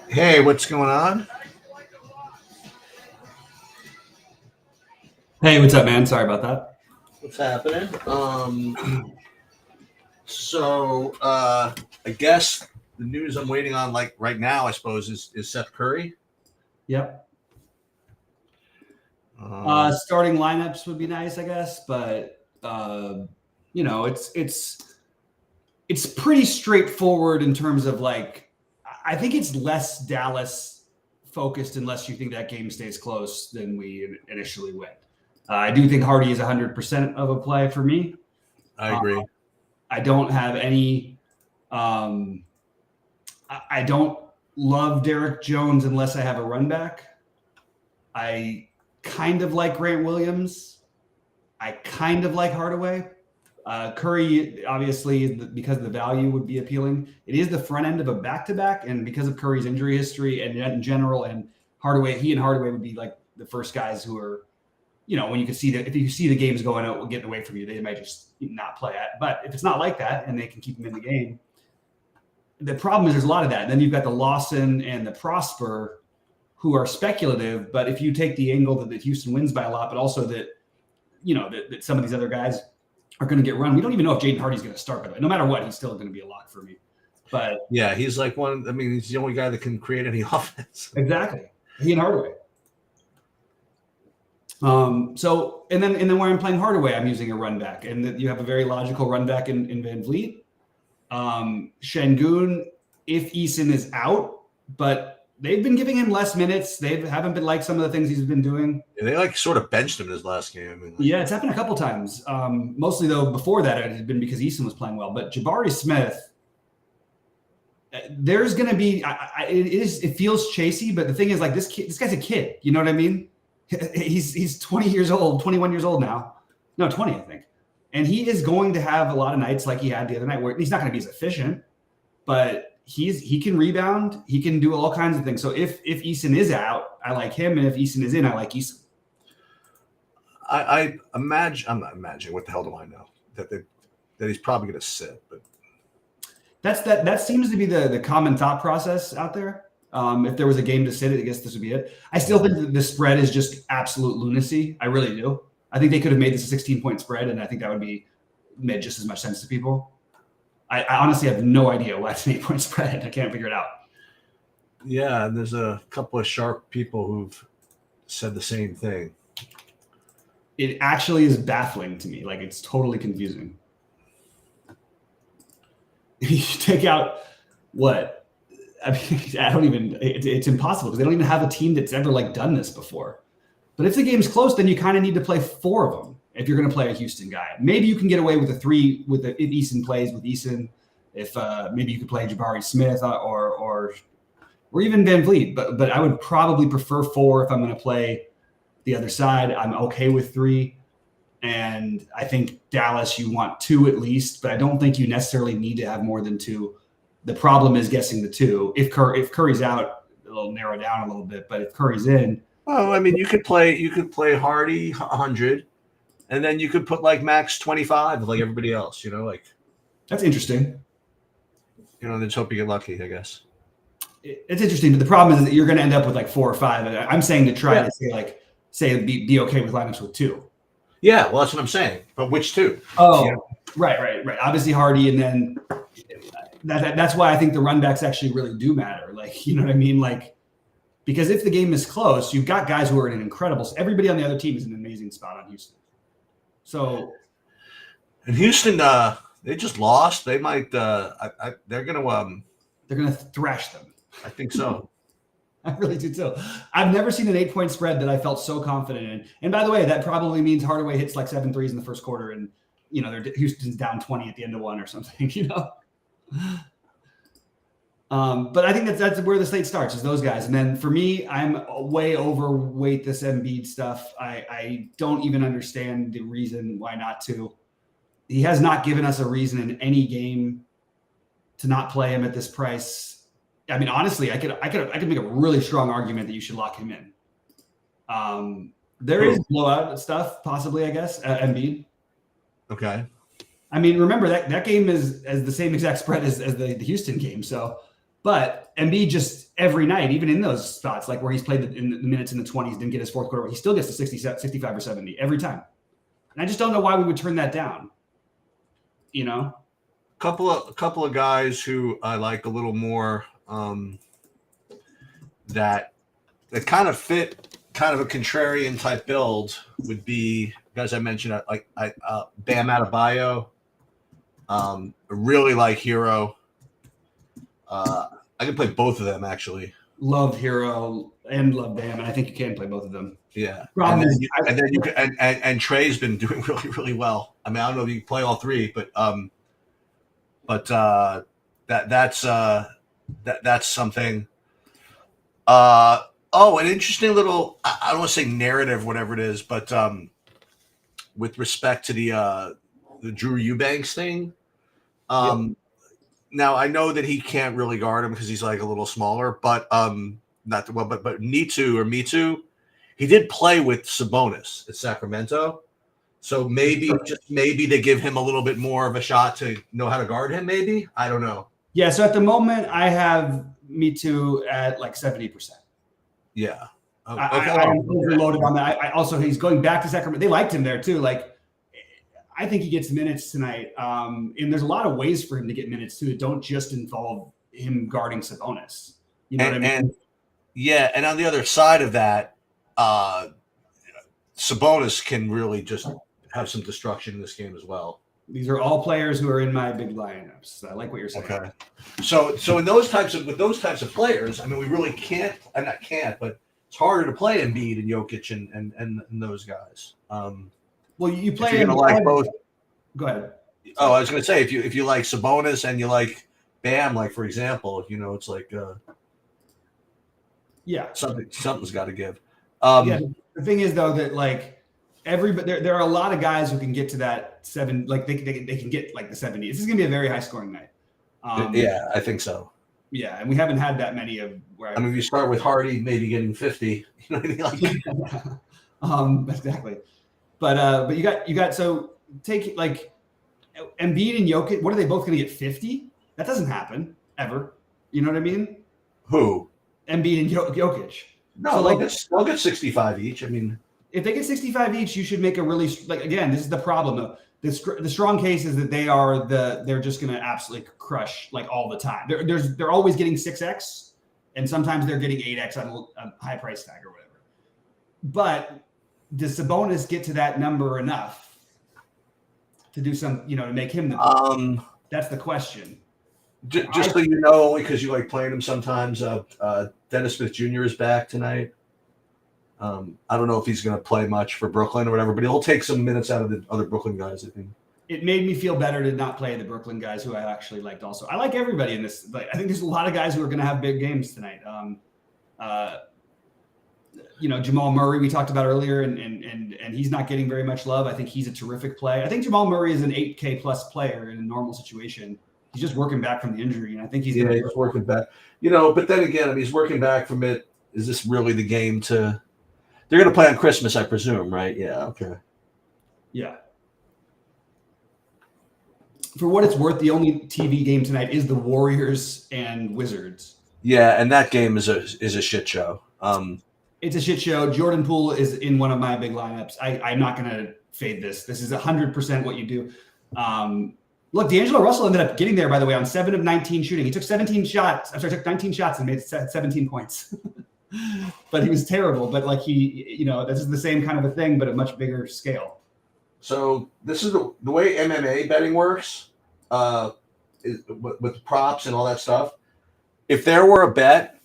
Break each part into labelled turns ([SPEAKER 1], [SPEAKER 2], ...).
[SPEAKER 1] Hey, what's going on?
[SPEAKER 2] Hey, what's up, man? Sorry about that.
[SPEAKER 1] What's happening? I guess the news I'm waiting on, like right now, I suppose, is Seth Curry.
[SPEAKER 2] Yep. Starting lineups would be nice, I guess, but it's pretty straightforward in terms of like I think it's less Dallas focused unless you think that game stays close than we initially went. I do think Hardy is 100% of a play for me.
[SPEAKER 1] I agree.
[SPEAKER 2] I don't have any. I don't love Derek Jones unless I have a run back. I kind of like Grant Williams. I kind of like Hardaway. Curry, obviously, because of the value, would be appealing. It is the front end of a back-to-back, and because of Curry's injury history and in general, and Hardaway, he and Hardaway would be like the first guys who are, when you can see that if you see the games going out, getting away from you, they might just not play it. But if it's not like that and they can keep them in the game, the problem is there's a lot of that. And then you've got the Lawson and the Prosper who are speculative. But if you take the angle that Houston wins by a lot, but also that, that some of these other guys are going to get run. We don't even know if Jaden Hardy's going to start, by the way. No matter what, he's still going to be a lock for me. But
[SPEAKER 1] yeah, he's like he's the only guy that can create any offense.
[SPEAKER 2] Exactly. He and Hardaway. And then when I'm playing Hardaway, I'm using a run back, and you have a very logical run back in Van Vliet. Şengün, if Eason is out, but they've been giving him less minutes. They haven't been like some of the things he's been doing.
[SPEAKER 1] Yeah, they sort of benched him in his last game.
[SPEAKER 2] Yeah, it's happened a couple times. Mostly though, before that it had been because Eason was playing well. But Jabari Smith, there's going to be. It feels chasey, but the thing is, like this guy's a kid. You know what I mean? He's 20 years old, 21 years old now. No, 20, I think. And he is going to have a lot of nights like he had the other night where he's not going to be as efficient, but he can rebound. He can do all kinds of things. So if Eason is out, I like him. And if Eason is in, I like Eason.
[SPEAKER 1] I'm not imagining, what the hell do I know? That he's probably going to sit. But
[SPEAKER 2] that seems to be the common thought process out there. If there was a game to sit it, I guess this would be it. I still think that the spread is just absolute lunacy. I really do. I think they could have made this a 16-point spread, and I think that would be made just as much sense to people. I honestly have no idea why it's an 8-point spread. I can't figure it out.
[SPEAKER 1] Yeah, there's a couple of sharp people who've said the same thing.
[SPEAKER 2] It actually is baffling to me. Like, it's totally confusing. You take out what? I mean, it's impossible because they don't even have a team that's ever done this before. But if the game's close, then you kind of need to play 4 of them if you're going to play a Houston guy. Maybe you can get away with a 3 if Eason plays with Eason. If maybe you could play Jabari Smith or even Van Vliet. But I would probably prefer 4 if I'm going to play the other side. I'm okay with 3. And I think Dallas, you want 2 at least, but I don't think you necessarily need to have more than 2. The problem is guessing the 2. If Curry's out, it'll narrow down a little bit. But if Curry's in,
[SPEAKER 1] well, I mean, you could play Hardy 100, and then you could put Max 25 like everybody else.
[SPEAKER 2] That's interesting.
[SPEAKER 1] Just hope you get lucky, I guess.
[SPEAKER 2] It's interesting, but the problem is that you're going to end up with 4 or 5. And I'm saying to try to say be okay with lineups with 2.
[SPEAKER 1] Yeah, well, that's what I'm saying. But which 2?
[SPEAKER 2] Oh, right. Obviously Hardy, and then. That's why I think the run backs actually really do matter. You know what I mean? Because if the game is close, you've got guys who are in an incredible. Everybody on the other team is in an amazing spot on Houston. So,
[SPEAKER 1] and Houston, they just lost. They might. They're gonna
[SPEAKER 2] thrash them.
[SPEAKER 1] I think so.
[SPEAKER 2] I really do too. I've never seen an 8-point spread that I felt so confident in. And by the way, that probably means Hardaway hits 7 threes in the first quarter, and Houston's down 20 at the end of 1 or something. But I think that's where the slate starts, is those guys. And then for me, I'm way overweight this Embiid stuff. I don't even understand the reason why not to. He has not given us a reason in any game to not play him at this price. I mean, honestly, I could make a really strong argument that you should lock him in. There is blowout stuff, possibly, I guess, Embiid.
[SPEAKER 1] Okay.
[SPEAKER 2] I mean, remember that game is as the same exact spread as the Houston game. So But Embiid just every night, even in those spots, like where he's played in the minutes in the 20s, didn't get his fourth quarter, he still gets to 60, 65 or 70 every time. And I just don't know why we would turn that down. You know?
[SPEAKER 1] A couple of guys who I like a little more that kind of fit kind of a contrarian type build would be guys I mentioned like Bam Adebayo. I really like Hero. I can play both of them actually.
[SPEAKER 2] Love Hero and love Bam, and I think you can play both of them.
[SPEAKER 1] Yeah,
[SPEAKER 2] Problem is,
[SPEAKER 1] and Trey's been doing really, really well. I mean, I don't know if you can play all three, but that's something. An interesting little, I don't want to say narrative, whatever it is, but with respect to the Drew Eubanks thing. Now I know that he can't really guard him because he's like a little smaller, but not well, but Mitu, he did play with Sabonis at Sacramento. So maybe they give him a little bit more of a shot to know how to guard him. Maybe, I don't know.
[SPEAKER 2] Yeah. So at the moment, I have Mitu at like 70%.
[SPEAKER 1] Yeah.
[SPEAKER 2] Okay. I'm overloaded on that. I also, he's going back to Sacramento. They liked him there too. Like, I think he gets minutes tonight. And there's a lot of ways for him to get minutes too that don't just involve him guarding Sabonis. You know what I mean?
[SPEAKER 1] And on the other side of that, Sabonis can really just have some destruction in this game as well.
[SPEAKER 2] These are all players who are in my big lineups. I like what you're saying.
[SPEAKER 1] Okay. So with those types of players, I mean, we really can't. I not can't, but it's harder to play Embiid and Jokic and those guys.
[SPEAKER 2] Well, you play.
[SPEAKER 1] You're gonna like both.
[SPEAKER 2] Go ahead.
[SPEAKER 1] Oh, I was gonna say if you like Sabonis and you like Bam, like for example, it's like something's got to give.
[SPEAKER 2] The thing is though that like. There are a lot of guys who can get to that 7, like they can get like the 70. This is gonna be a very high scoring night.
[SPEAKER 1] Yeah, I think so.
[SPEAKER 2] Yeah, and we haven't had that many of where.
[SPEAKER 1] I mean, if you start with Hardy, maybe getting 50. You know what I
[SPEAKER 2] mean? Exactly. But you got so take like Embiid and Jokic. What are they both gonna get 50? That doesn't happen ever. You know what I mean?
[SPEAKER 1] Who?
[SPEAKER 2] Embiid and Jokic.
[SPEAKER 1] No, so they'll get 65 each. I mean.
[SPEAKER 2] If they get 65 each, you should make a really again. This is the problem though. The strong case is that they're just going to absolutely crush like all the time. They're always getting 6x, and sometimes they're getting 8x on a high price tag or whatever. But does Sabonis get to that number enough to do some to make him the? That's the question.
[SPEAKER 1] Just so you know, only because you like playing him sometimes. Dennis Smith Jr. is back tonight. I don't know if he's going to play much for Brooklyn or whatever, but he'll take some minutes out of the other Brooklyn guys, I think.
[SPEAKER 2] It made me feel better to not play the Brooklyn guys who I actually liked also. I like everybody in this. Like, I think there's a lot of guys who are going to have big games tonight. Jamal Murray we talked about earlier, and he's not getting very much love. I think he's a terrific play. I think Jamal Murray is an 8K plus player in a normal situation. He's just working back from the injury, and I think he's
[SPEAKER 1] working back. But then again, I mean, he's working back from it. Is this really the game to? They're going to play on Christmas, I presume, right? Yeah. Okay.
[SPEAKER 2] Yeah. For what it's worth, the only TV game tonight is the Warriors and Wizards.
[SPEAKER 1] Yeah, and that game is a shit show.
[SPEAKER 2] It's a shit show. Jordan Poole is in one of my big lineups. I'm not going to fade this. This is 100% what you do. Look, D'Angelo Russell ended up getting there, by the way, on 7 of 19 shooting. He took 17 shots. Took 19 shots and made 17 points. But he was terrible. But like this is the same kind of a thing, but a much bigger scale. So
[SPEAKER 1] this is the way MMA betting works, is with props and all that stuff. If there were a bet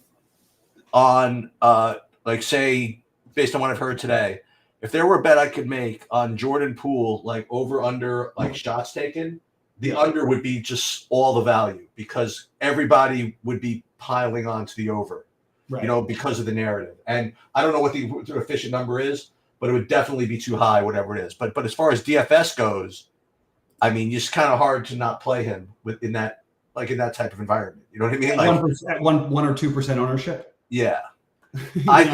[SPEAKER 1] on, like say, based on what I've heard today, if there were a bet I could make on Jordan Poole, like over under like shots taken, the under would be just all the value because everybody would be piling on to the over. Right. Because of the narrative. And I don't know what the efficient number is, but it would definitely be too high, whatever it is. But as far as DFS goes, I mean, it's kind of hard to not play him in that type of environment. You know what I mean? Like
[SPEAKER 2] 1%, 1 or 2% ownership.
[SPEAKER 1] Yeah. I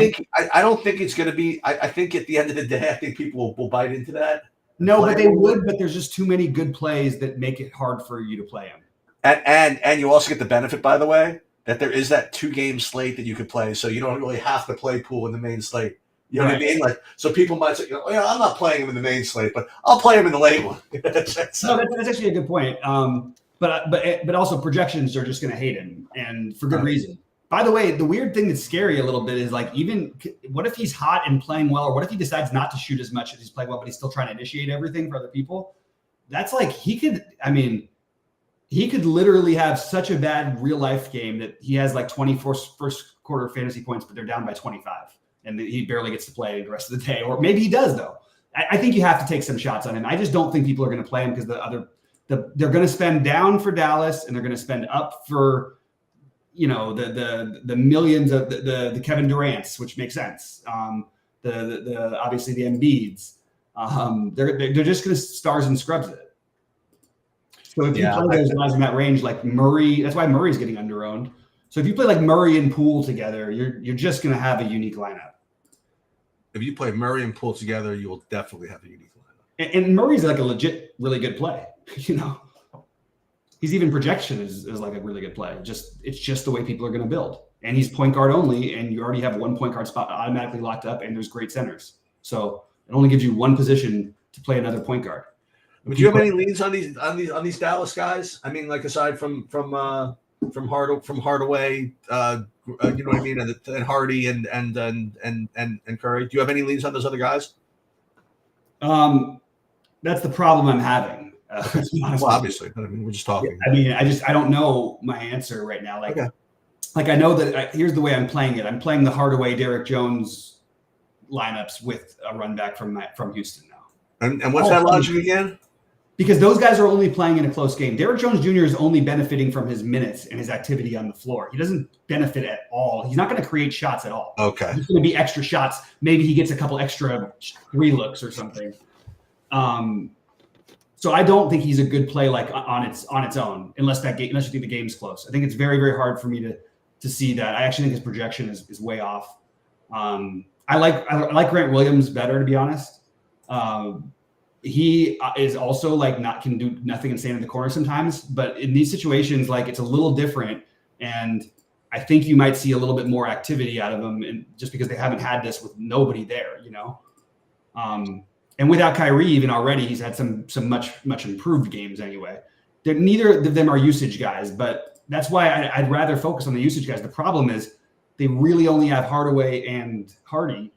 [SPEAKER 1] don't think it's going to be. I think at the end of the day, I think people will bite into that.
[SPEAKER 2] No, but they would. But there's just too many good plays that make it hard for you to play them.
[SPEAKER 1] And you also get the benefit, by the way. that there is that 2-game slate that you could play, so you don't really have to play Poole in the main slate. You know what I mean? Like, so people might say, I'm not playing him in the main slate, but I'll play him in the late one.
[SPEAKER 2] No, that's actually a good point. But also projections are just going to hate him, and for good reason. By the way, the weird thing that's scary a little bit is like, even what if he's hot and playing well, or what if he decides not to shoot as much as he's playing well, but he's still trying to initiate everything for other people? That's like, he could literally have such a bad real life game that he has like 24 first quarter fantasy points, but they're down by 25 and he barely gets to play the rest of the day. Or maybe he does though. I think you have to take some shots on him. I just don't think people are going to play him because they're going to spend down for Dallas and they're going to spend up for, the millions of the Kevin Durant's, which makes sense. The obviously the Embiids. They're just going to stars and scrubs it. So if you play those guys in that range, like Murray, that's why Murray's getting under-owned. So if you play like Murray and Poole together, you're just going to have a unique lineup.
[SPEAKER 1] If you play Murray and Poole together, you will definitely have a unique lineup.
[SPEAKER 2] And Murray's like a legit, really good play. He's even projection is like a really good play. It's just the way people are going to build. And he's point guard only, and you already have one point guard spot automatically locked up, and there's great centers. So it only gives you one position to play another point guard.
[SPEAKER 1] But do you have any leads on these Dallas guys? I mean, like aside from Hardaway, you know what I mean, and Hardy and Curry. Do you have any leads on those other guys?
[SPEAKER 2] That's the problem I'm having.
[SPEAKER 1] Well, obviously, I mean, we're just talking.
[SPEAKER 2] Yeah, I don't know my answer right now. Like I know that here's the way I'm playing it. I'm playing the Hardaway, Derrick Jones lineups with a run back from Houston now.
[SPEAKER 1] And what's that logic again?
[SPEAKER 2] Because those guys are only playing in a close game. Derrick Jones Jr. is only benefiting from his minutes and his activity on the floor. He doesn't benefit at all. He's not going to create shots at all.
[SPEAKER 1] Okay.
[SPEAKER 2] There's going to be extra shots. Maybe he gets a couple extra 3 looks or something. So I don't think he's a good play like on its own, unless you think the game's close. I think it's very, very hard for me to see that. I actually think his projection is way off. I like Grant Williams better, to be honest. He is also can do nothing and stand in the corner sometimes, but in these situations, like, it's a little different, and I think you might see a little bit more activity out of them, and just because they haven't had this with nobody there, and without Kyrie, even already, he's had some much improved games anyway. Neither of them are usage guys, but that's why I'd rather focus on the usage guys. The problem is they really only have Hardaway and Hardy,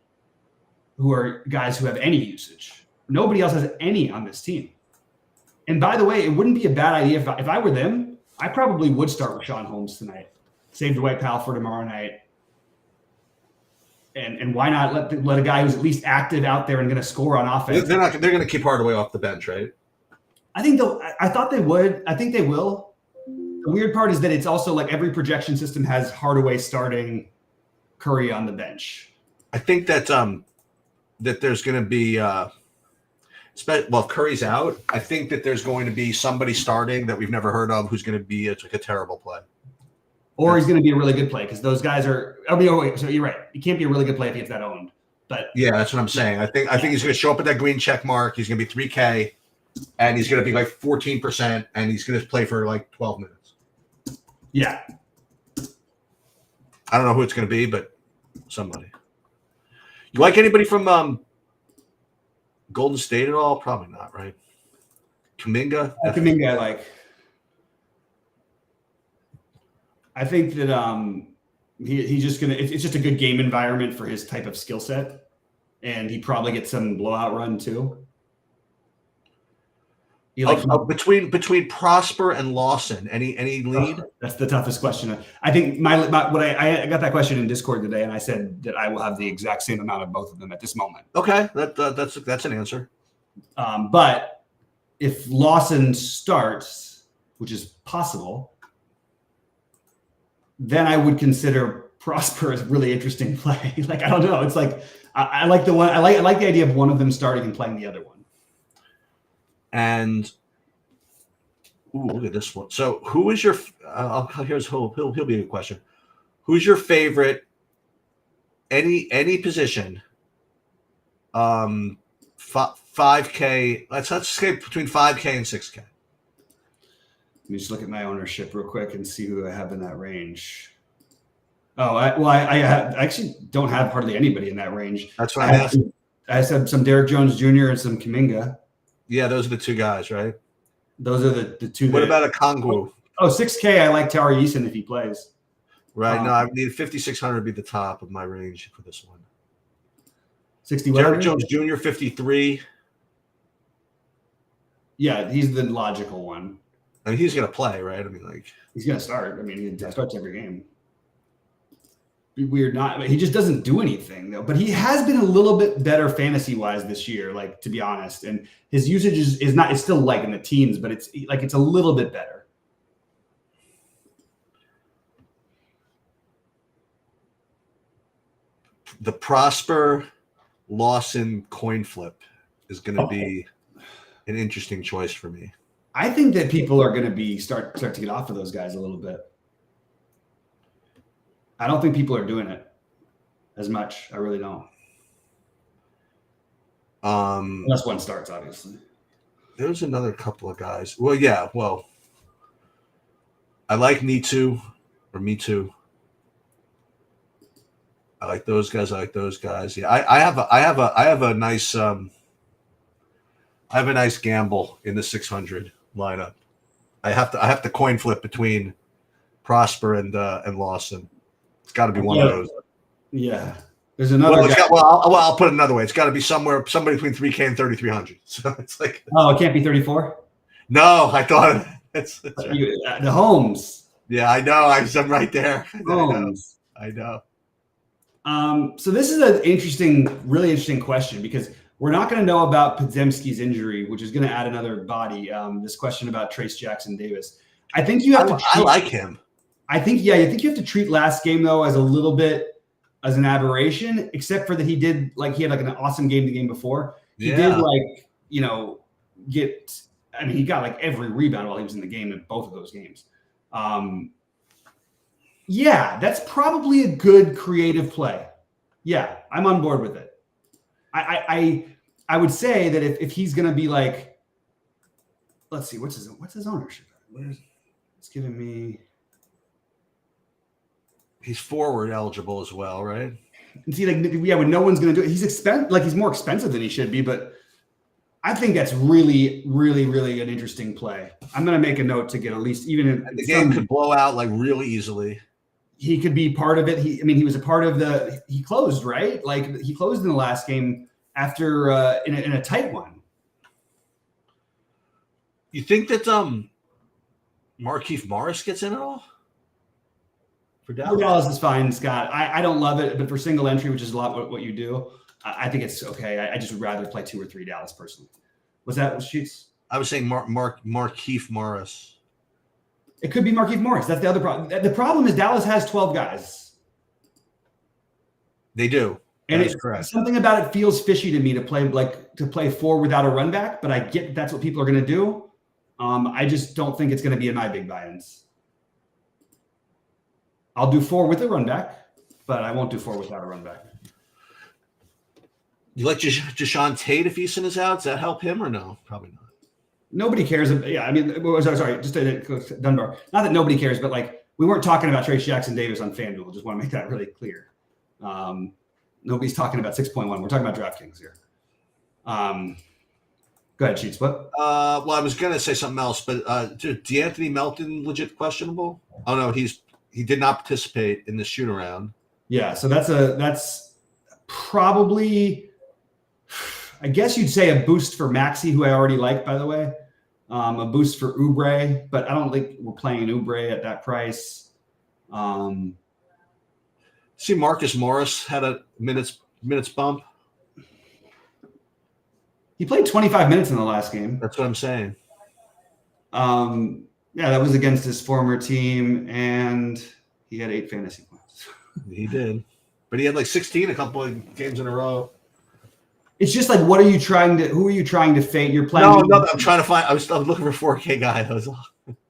[SPEAKER 2] who are guys who have any usage. Nobody else has any on this team. And by the way, it wouldn't be a bad idea if I were them. I probably would start with Sean Holmes tonight. Save Dwight Powell for tomorrow night. And why not let a guy who's at least active out there and going to score on offense?
[SPEAKER 1] They're going to keep Hardaway off the bench, right?
[SPEAKER 2] I thought they would. I think they will. The weird part is that it's also like every projection system has Hardaway starting, Curry on the bench.
[SPEAKER 1] I think that there's going to be if Curry's out, I think that there's going to be somebody starting that we've never heard of who's going to be a terrible play.
[SPEAKER 2] Or he's going to be a really good play because those guys are. So you're right. He can't be a really good play if he gets that owned. But
[SPEAKER 1] yeah, that's what I'm saying. I think he's going to show up at that green check mark. He's going to be 3K, and he's going to be like 14%, and he's going to play for like 12 minutes.
[SPEAKER 2] Yeah.
[SPEAKER 1] I don't know who it's going to be, but somebody. You like anybody from Golden State at all? Probably not, right? Kuminga?
[SPEAKER 2] Kuminga I like. I think that he's just gonna. It's just a good game environment for his type of skill set, and he probably gets some blowout run too.
[SPEAKER 1] Between Prosper and Lawson, any lead?
[SPEAKER 2] That's the toughest question. I think I got that question in Discord today, and I said that I will have the exact same amount of both of them at this moment.
[SPEAKER 1] Okay, that's an answer.
[SPEAKER 2] But if Lawson starts, which is possible, then I would consider Prosper as a really interesting play. Like, I don't know. It's like I like the one. I like the idea of one of them starting and playing the other one.
[SPEAKER 1] And look at this one. So, who is your? He'll be a good question. Who's your favorite? Any position? 5K. Let's say between 5K and 6K.
[SPEAKER 2] Let me just look at my ownership real quick and see who I have in that range. Oh, I actually don't have hardly anybody in that range.
[SPEAKER 1] That's what I'm asking.
[SPEAKER 2] I said some Derek Jones Jr. and some Kaminga.
[SPEAKER 1] Yeah, those are the two guys, right?
[SPEAKER 2] Those are the two.
[SPEAKER 1] What about a Kongwu?
[SPEAKER 2] Oh, 6K. I like Tari Eason if he plays.
[SPEAKER 1] Right. No, I need 5,600 to be the top of my range for this one.
[SPEAKER 2] 60.
[SPEAKER 1] Derek Jones Jr. 53.
[SPEAKER 2] Yeah, he's the logical one.
[SPEAKER 1] I mean, he's gonna play, right? I mean, like
[SPEAKER 2] he's gonna start. I mean, he starts every game. Be weird not. He just doesn't do anything though. But he has been a little bit better fantasy wise this year, like to be honest. And his usage is not. It's still like in the teens, but it's a little bit better.
[SPEAKER 1] The Prosper Lawson coin flip is going to be an interesting choice for me.
[SPEAKER 2] I think that people are going to start to get off of those guys a little bit. I don't think people are doing it as much. I really don't. Unless one starts, obviously.
[SPEAKER 1] There's another couple of guys. Well, yeah. Well, I like Me Too. I like those guys. Yeah, I have a nice gamble in the 600 lineup. I have to coin flip between Prosper and Lawson. It's got to be one of those.
[SPEAKER 2] Yeah, there's another.
[SPEAKER 1] I'll put it another way. It's got to be somebody between 3K and 3,300. So it's like.
[SPEAKER 2] Oh, it can't be 34.
[SPEAKER 1] No, I thought it's
[SPEAKER 2] the Holmes.
[SPEAKER 1] Yeah, I know. I'm right there.
[SPEAKER 2] Holmes.
[SPEAKER 1] I know.
[SPEAKER 2] So this is a really interesting question because we're not going to know about Podziemski's injury, which is going to add another body. This question about Trace Jackson Davis. I think you have to.
[SPEAKER 1] I like him.
[SPEAKER 2] I think you have to treat last game though as a little bit as an aberration, except for that he had an awesome game the game before. He did he got like every rebound while he was in the game in both of those games. Yeah, that's probably a good creative play. Yeah, I'm on board with it. I would say that if he's going to be like, let's see, what's his ownership? It's giving me.
[SPEAKER 1] He's forward eligible as well, right?
[SPEAKER 2] And see, when no one's going to do it, he's more expensive than he should be, but I think that's really, really, really an interesting play. I'm going to make a note to get at least even
[SPEAKER 1] the game could blow out like really easily.
[SPEAKER 2] He could be part of it. He was a part of he closed, right? Like he closed in the last game after in a tight one.
[SPEAKER 1] You think that Markieff Morris gets in at all? For
[SPEAKER 2] Dallas is fine, Scott. I don't love it, but for single entry, which is a lot what you do, I think it's okay. I just would rather play 2 or 3 Dallas personally. Was that Sheets?
[SPEAKER 1] I was saying Markieff Morris.
[SPEAKER 2] It could be Markieff Morris. That's the other problem. The problem is Dallas has 12 guys.
[SPEAKER 1] They do.
[SPEAKER 2] And it's correct. Something about it feels fishy to me to play 4 without a run back, but I get that's what people are going to do. I just don't think it's going to be in my big buy-ins. I'll do 4 with a run back, but I won't do 4 without a run back.
[SPEAKER 1] You like Jashawn Tate if Eason is out? Does that help him or no? Probably not.
[SPEAKER 2] Nobody cares. Yeah, sorry, just Dunbar. Not that nobody cares, but we weren't talking about Trace Jackson Davis on FanDuel. Just want to make that really clear. Nobody's talking about 6.1. We're talking about DraftKings here. Go ahead, Sheets. What?
[SPEAKER 1] Well, I was gonna say something else, but DeAnthony Melton legit questionable? Oh no, he did not participate in the shoot around.
[SPEAKER 2] Yeah, so that's probably, I guess you'd say a boost for Maxey, who I already like, by the way. A boost for Oubre, but I don't think we're playing Oubre at that price.
[SPEAKER 1] See, Marcus Morris had a minutes bump.
[SPEAKER 2] He played 25 minutes in the last game.
[SPEAKER 1] That's what I'm saying.
[SPEAKER 2] Yeah, that was against his former team, and he had 8 fantasy points.
[SPEAKER 1] He did. But he had 16 a couple of games in a row.
[SPEAKER 2] It's just who are you trying to fade? You're playing.
[SPEAKER 1] No, I'm trying to find. I was looking for 4K guy.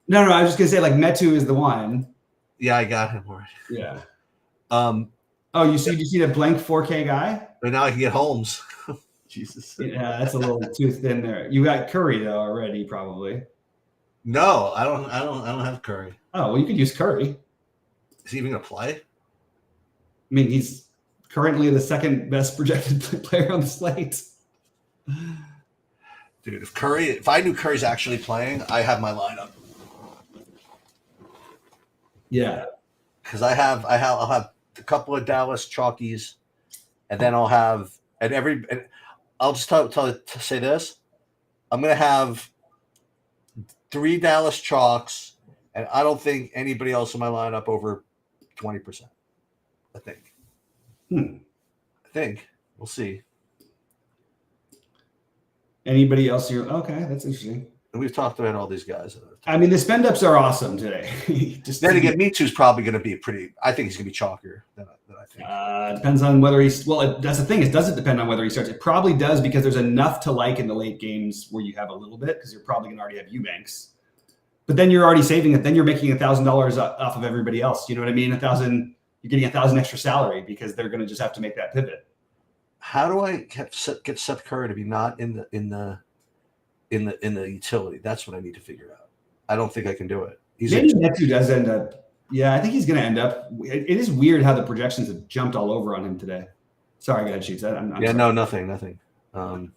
[SPEAKER 2] No, I was just gonna say Metu is the one.
[SPEAKER 1] Yeah, I got him already.
[SPEAKER 2] Yeah. Did you see the blank 4K guy?
[SPEAKER 1] But now I can get Holmes. Jesus.
[SPEAKER 2] Yeah, that's a little too thin there. You got Curry though already, probably.
[SPEAKER 1] No, I don't have Curry.
[SPEAKER 2] Oh well, you could use Curry.
[SPEAKER 1] Is he even gonna play?
[SPEAKER 2] mean, he's currently the second best projected player on the slate.
[SPEAKER 1] Dude, if I knew Curry's actually playing, I have my lineup.
[SPEAKER 2] Yeah.
[SPEAKER 1] Because I'll have a couple of Dallas chalkies, and then I'll have I'll just say this. I'm gonna have 3 Dallas chalks, and I don't think anybody else in my lineup over 20%. I think. I think. We'll see.
[SPEAKER 2] Anybody else? Okay, that's interesting.
[SPEAKER 1] And we've talked about all these guys.
[SPEAKER 2] I mean, the spend ups are awesome today.
[SPEAKER 1] Then again, Mitsu's probably going to be I think he's going to be chalkier than I think.
[SPEAKER 2] Depends on whether that's the thing. It doesn't depend on whether he starts. It probably does because there's enough to like in the late games where you have a little bit because you're probably going to already have Eubanks. But then you're already saving it. Then you're making $1,000 off of everybody else. You know what I mean? You're getting 1,000 extra salary because they're going to just have to make that pivot.
[SPEAKER 1] How do I get Seth Curry to be not in the utility? That's what I need to figure out. I don't think I can do it.
[SPEAKER 2] Maybe Metu does end up. Yeah, I think he's going to end up. It is weird how the projections have jumped all over on him today. Sorry, go ahead, Sheets. I'm sorry.
[SPEAKER 1] No, nothing.
[SPEAKER 2] I'm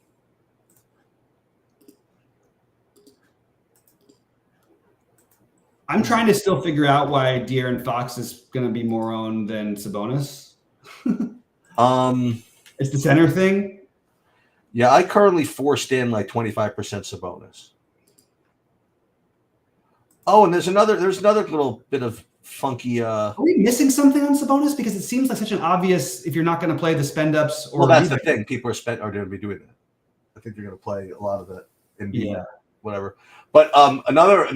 [SPEAKER 2] trying to still figure out why De'Aaron Fox is going to be more owned than Sabonis. It's the center thing.
[SPEAKER 1] Yeah, I currently forced in like 25% Sabonis. Oh, and there's another little bit of funky.
[SPEAKER 2] Are we missing something on Sabonis? Because it seems like such an obvious. If you're not going to play the spend ups, or
[SPEAKER 1] well, that's the thing. People are going to be doing that. I think they're going to play a lot of it in whatever. But another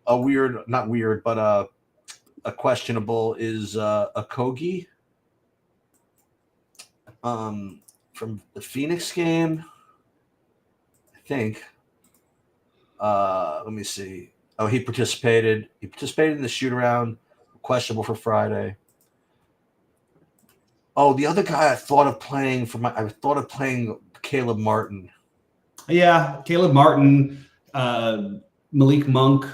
[SPEAKER 1] weird, not weird, but a questionable is a Kogi from the Phoenix game. I think. Let me see. Oh, he participated. He participated in the shoot around. Questionable for Friday. Oh, the other guy I thought of playing Caleb Martin.
[SPEAKER 2] Yeah, Caleb Martin, Malik Monk.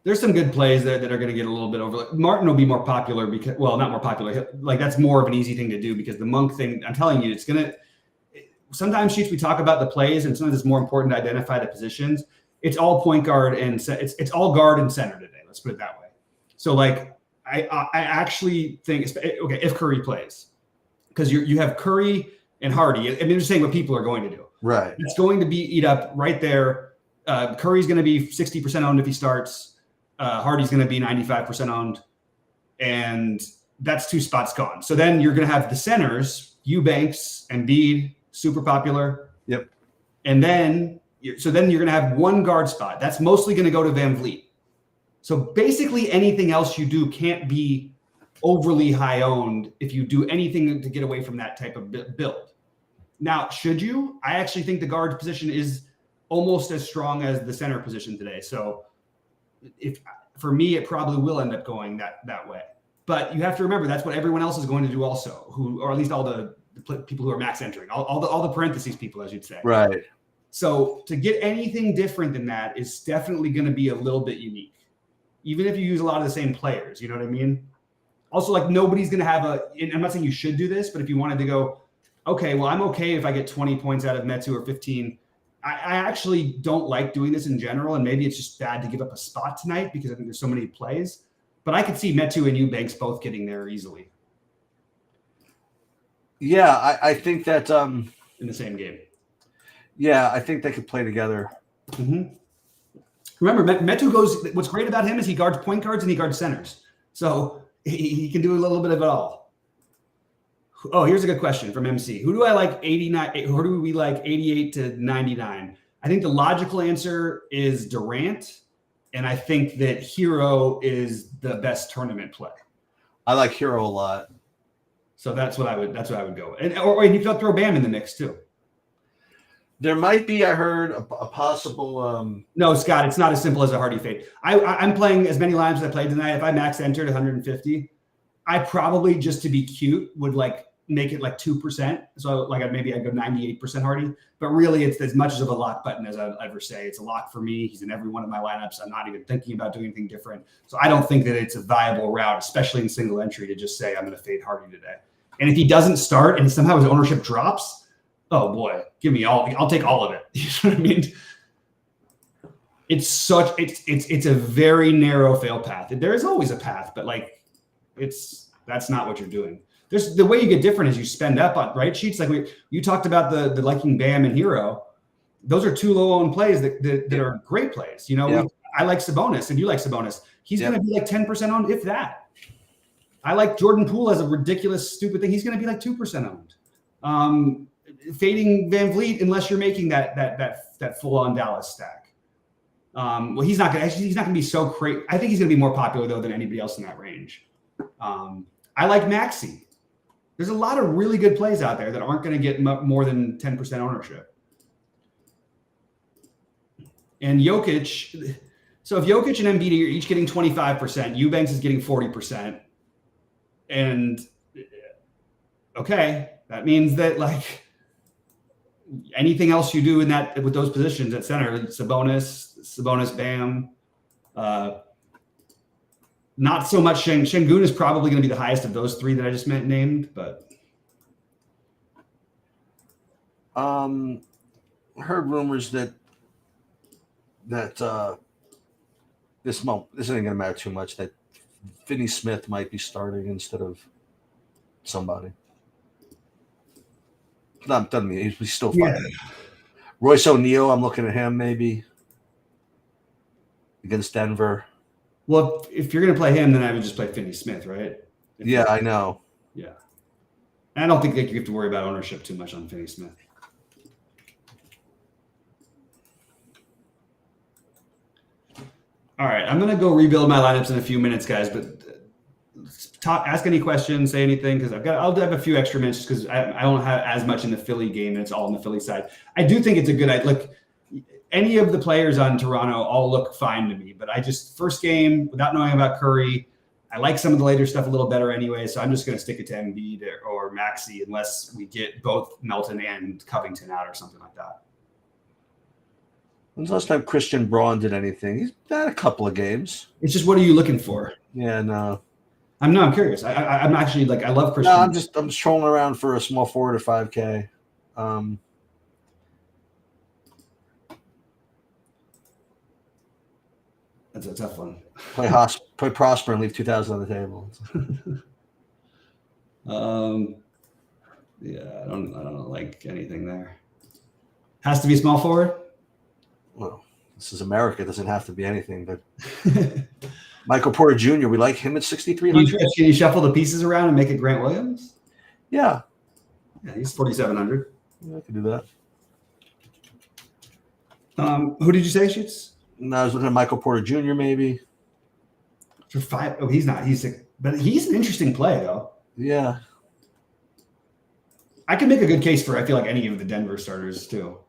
[SPEAKER 2] There's some good plays there that are going to get a little bit over. Martin will be more popular because, well, not more popular. Like that's more of an easy thing to do because the Monk thing, I'm telling you, it's going to. Sometimes, Sheets, we talk about the plays, and sometimes it's more important to identify the positions. It's all point guard and it's all guard and center today. Let's put it that way. So, like, I actually think, okay, if Curry plays, because you have Curry and Hardy. I mean, I'm just saying what people are going to do.
[SPEAKER 1] Right.
[SPEAKER 2] It's going to be eat up right there. Curry's going to be 60% owned if he starts. Hardy's going to be 95% owned, and that's 2 spots gone. So then you're going to have the centers, Eubanks and Embiid, super popular.
[SPEAKER 1] Yep.
[SPEAKER 2] And then you're going to have 1 guard spot. That's mostly going to go to Van Vliet. So basically anything else you do can't be overly high owned if you do anything to get away from that type of build. Now, should you? I actually think the guard position is almost as strong as the center position today. So if for me, it probably will end up going that way. But you have to remember that's what everyone else is going to do also, or at least all the people who are max entering, all the parentheses people, as you'd say.
[SPEAKER 1] Right.
[SPEAKER 2] So to get anything different than that is definitely going to be a little bit unique, even if you use a lot of the same players. You know what I mean? Also, like nobody's going to have I'm not saying you should do this, but if you wanted to go, okay, well, I'm okay if I get 20 points out of Metu or 15. I actually don't like doing this in general, and maybe it's just bad to give up a spot tonight because I think there's so many plays. But I could see Metu and Eubanks both getting there easily.
[SPEAKER 1] Yeah, I think that
[SPEAKER 2] in the same game.
[SPEAKER 1] Yeah, I think they could play together.
[SPEAKER 2] Mm-hmm. Remember, Metu goes. What's great about him is he guards point guards and he guards centers, so he can do a little bit of it all. Oh, here's a good question from MC. Who do I like 89? Who do we like 88 to 99? I think the logical answer is Durant, and I think that Hero is the best tournament play.
[SPEAKER 1] I like Hero a lot.
[SPEAKER 2] So that's what I would go with. Or you could throw Bam in the mix too.
[SPEAKER 1] There might be, I heard, a possible.
[SPEAKER 2] No, Scott, it's not as simple as a Hardy fade. I'm playing as many lines as I played tonight. If I max entered 150, I probably, just to be cute, would like make it like 2%. So like maybe I'd go 98% Hardy, but really it's as much of a lock button as I'd ever say. It's a lock for me. He's in every one of my lineups. I'm not even thinking about doing anything different. So I don't think that it's a viable route, especially in single entry, to just say I'm going to fade Hardy today. And if he doesn't start and somehow his ownership drops, oh boy, give me I'll take all of it. You know what I mean? It's a very narrow fail path. There is always a path, but like that's not what you're doing. There's the way you get different is you spend up on right Sheets. Like you talked about the liking Bam and Hero. Those are two low owned plays that are great plays. You know, I like Sabonis and you like Sabonis. He's going to be like 10% owned, if that. I like Jordan Poole as a ridiculous, stupid thing. He's going to be like 2% owned. Fading Van Vliet unless you're making that full on Dallas stack. Well, he's not going to be so crazy. I think he's going to be more popular though than anybody else in that range. I like Maxey. There's a lot of really good plays out there that aren't going to get more than 10% ownership. And Jokic, so if Jokic and Embiid are each getting 25%, Eubanks is getting 40%. And okay, that means that like anything else you do in that with those positions at center, Sabonis, Bam, not so much Şengün is probably going to be the highest of those three that I just named, but
[SPEAKER 1] heard rumors that this isn't going to matter too much, that Finney Smith might be starting instead of somebody. Not doesn't mean he's still fine. Yeah. Royce O'Neal, I'm looking at him maybe against Denver.
[SPEAKER 2] Well, if you're going to play him, then I would just play Finney Smith, right?
[SPEAKER 1] I know.
[SPEAKER 2] Yeah. And I don't think that you have to worry about ownership too much on Finney Smith. All right, I'm going to go rebuild my lineups in a few minutes, guys, but ask any questions, say anything, because I'll have a few extra minutes because I don't have as much in the Philly game, and it's all on the Philly side. I do think it's a good idea. Look, any of the players on Toronto all look fine to me, but I just first game without knowing about Curry, I like some of the later stuff a little better anyway, so I'm just going to stick it to Embiid or Maxey unless we get both Melton and Covington out or something like that.
[SPEAKER 1] When's the last time Christian Braun did anything? He's had a couple of games.
[SPEAKER 2] It's just, what are you looking for?
[SPEAKER 1] Yeah, no.
[SPEAKER 2] I'm curious. I'm actually like, I love Christian.
[SPEAKER 1] No, I'm just trolling around for a small forward at 5K.
[SPEAKER 2] That's a tough one.
[SPEAKER 1] Play Prosper and leave 2,000 on the table.
[SPEAKER 2] Yeah, I don't like anything there. Has to be small forward.
[SPEAKER 1] Well, this is America. It doesn't have to be anything, but Michael Porter Jr., we like him at 6,300.
[SPEAKER 2] Can you shuffle the pieces around and make it Grant Williams?
[SPEAKER 1] Yeah.
[SPEAKER 2] Yeah, he's 4,700.
[SPEAKER 1] Yeah, I can do that.
[SPEAKER 2] Who did you say, Sheets?
[SPEAKER 1] No, I was looking at Michael Porter Jr. maybe.
[SPEAKER 2] For 5. Oh, he's not. But he's an interesting play, though.
[SPEAKER 1] Yeah.
[SPEAKER 2] I can make a good case for, I feel like, any of the Denver starters, too.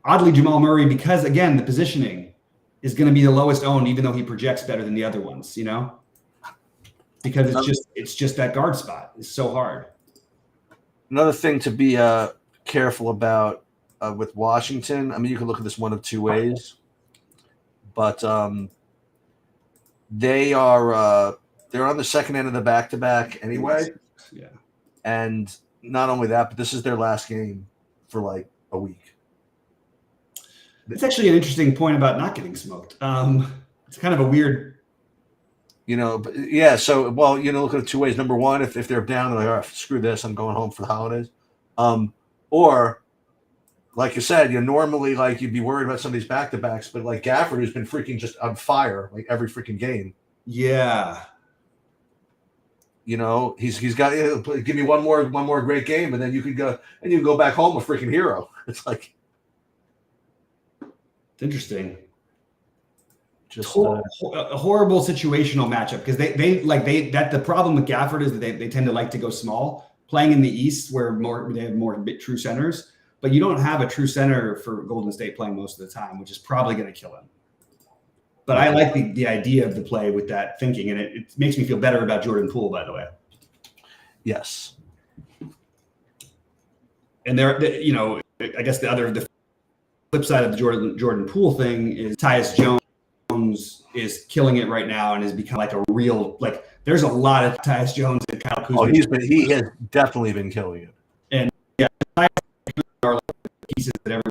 [SPEAKER 2] Oddly, Jamal Murray, because, again, the positioning is going to be the lowest owned, even though he projects better than the other ones, you know? Because it's just that guard spot. It's so hard.
[SPEAKER 1] Another thing to be careful about with Washington, I mean, you can look at this one of two ways, but they're on the second end of the back-to-back anyway.
[SPEAKER 2] Yeah.
[SPEAKER 1] And not only that, but this is their last game for like a week.
[SPEAKER 2] It's actually an interesting point about not getting smoked. It's kind of a weird,
[SPEAKER 1] but yeah. So, look at it two ways. Number one, if they're down, they're like, all right, screw this, I'm going home for the holidays. Or, like you said, normally like you'd be worried about some of these back-to-backs, but like Gafford, who's been freaking just on fire like every freaking game.
[SPEAKER 2] Yeah.
[SPEAKER 1] He's got give me one more great game, and then you can go back home a freaking hero. It's like.
[SPEAKER 2] Interesting.
[SPEAKER 1] Just
[SPEAKER 2] a horrible situational matchup because the problem with Gafford is that they tend to like to go small, playing in the East where they have more true centers, but you don't have a true center for Golden State playing most of the time, which is probably going to kill him. But I like the idea of the play with that thinking, and it makes me feel better about Jordan Poole, by the way.
[SPEAKER 1] Yes.
[SPEAKER 2] And I guess the flip side of the Jordan Poole thing is Tyus Jones is killing it right now and has become like a real, like, there's a lot of Tyus Jones and Kyle Kuzma.
[SPEAKER 1] Oh, he has definitely been killing it.
[SPEAKER 2] And yeah, Tyus are like the pieces that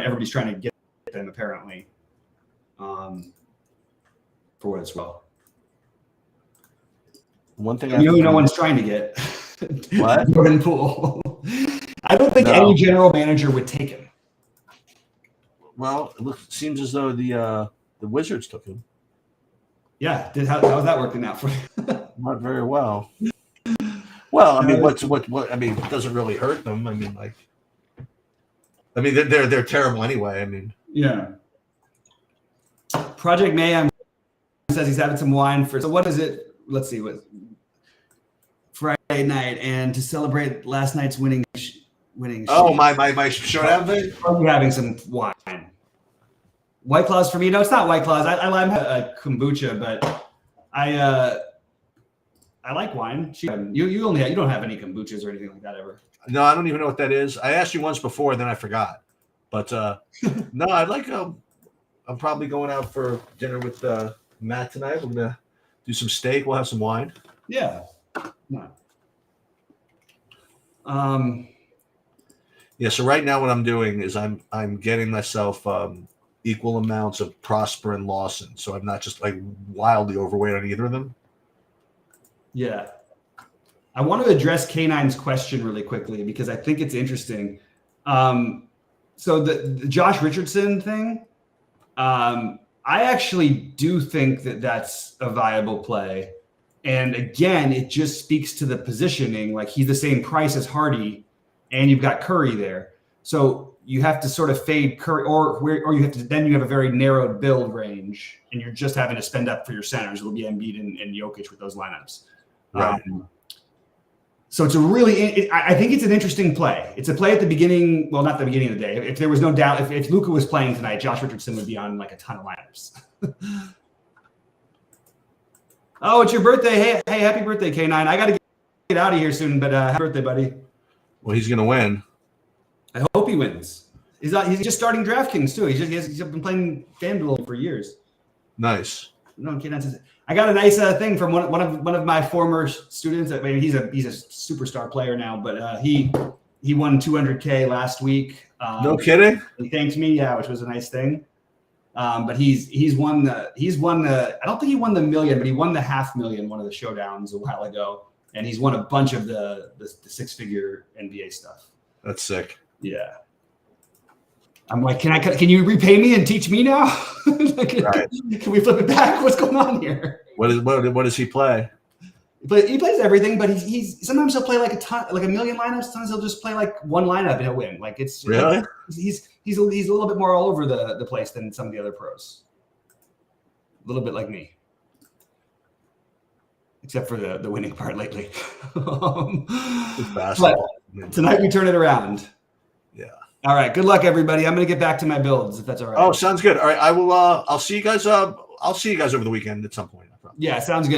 [SPEAKER 2] everybody's trying to get them apparently. For what it's well.
[SPEAKER 1] One thing
[SPEAKER 2] no one's trying to get
[SPEAKER 1] what?
[SPEAKER 2] Jordan Poole. I don't think any general manager would take him.
[SPEAKER 1] Well, it seems as though the Wizards took him.
[SPEAKER 2] Yeah, how's that working out for you?
[SPEAKER 1] Not very well. Well, I mean, what? I mean, it doesn't really hurt them. I mean, they're terrible anyway. I mean,
[SPEAKER 2] yeah. Project Mayhem says he's having some wine for. So what is it? Let's see what. Friday night, and to celebrate last night's winning.
[SPEAKER 1] Oh, my showdown thing.
[SPEAKER 2] I'm having some wine. White Claws for me. No, it's not White Claws. I like a kombucha, but I like wine. You don't have any kombuchas or anything like that ever.
[SPEAKER 1] No, I don't even know what that is. I asked you once before, then I forgot. But no, I'd like. I'm probably going out for dinner with Matt tonight. We're gonna do some steak. We'll have some wine.
[SPEAKER 2] Yeah. No.
[SPEAKER 1] Yeah. So right now, what I'm doing is I'm getting myself equal amounts of Prosper and Lawson, so I'm not just like wildly overweight on either of them.
[SPEAKER 2] Yeah. I want to address K9's question really quickly because I think it's interesting. So the Josh Richardson thing, I actually do think that that's a viable play. And again, it just speaks to the positioning. Like, he's the same price as Hardy, and you've got Curry there. So you have to sort of fade Curry, or you have to, then you have a very narrowed build range, and you're just having to spend up for your centers. It'll be Embiid and Jokic with those lineups.
[SPEAKER 1] Right.
[SPEAKER 2] So it's I think it's an interesting play. It's a play at the beginning. Well, not the beginning of the day. If there was no doubt, if Luka was playing tonight, Josh Richardson would be on like a ton of lineups. Oh, it's your birthday. Hey, happy birthday, K9. I got to get out of here soon, but happy birthday, buddy.
[SPEAKER 1] Well, he's going to win.
[SPEAKER 2] I hope he wins. He's just starting DraftKings, too. He's been playing FanDuel for years.
[SPEAKER 1] Nice.
[SPEAKER 2] No, K9 says, I got a nice thing from one of my former students. I mean, he's a superstar player now, but he won $200K last week.
[SPEAKER 1] No kidding?
[SPEAKER 2] He thanked me, yeah, which was a nice thing. But he's won the I don't think he won the million, but he won the $500,000 one of the showdowns a while ago, and he's won a bunch of the 6-figure NBA stuff.
[SPEAKER 1] That's sick.
[SPEAKER 2] Yeah. I'm like, can you repay me and teach me now? Right. Can we flip it back? What's going on here?
[SPEAKER 1] What does he play?
[SPEAKER 2] But he plays everything, but he's sometimes he'll play like a ton, like a million lineups. Sometimes he'll just play like one lineup and he'll win. Like, it's
[SPEAKER 1] really,
[SPEAKER 2] he's a little bit more all over the place than some of the other pros. A little bit like me, except for the winning part lately. But tonight we turn it around.
[SPEAKER 1] Yeah.
[SPEAKER 2] All right. Good luck, everybody. I'm gonna get back to my builds if that's all right.
[SPEAKER 1] Oh, sounds good. All right. I will. I'll see you guys. I'll see you guys over the weekend at some point.
[SPEAKER 2] Yeah, sounds good.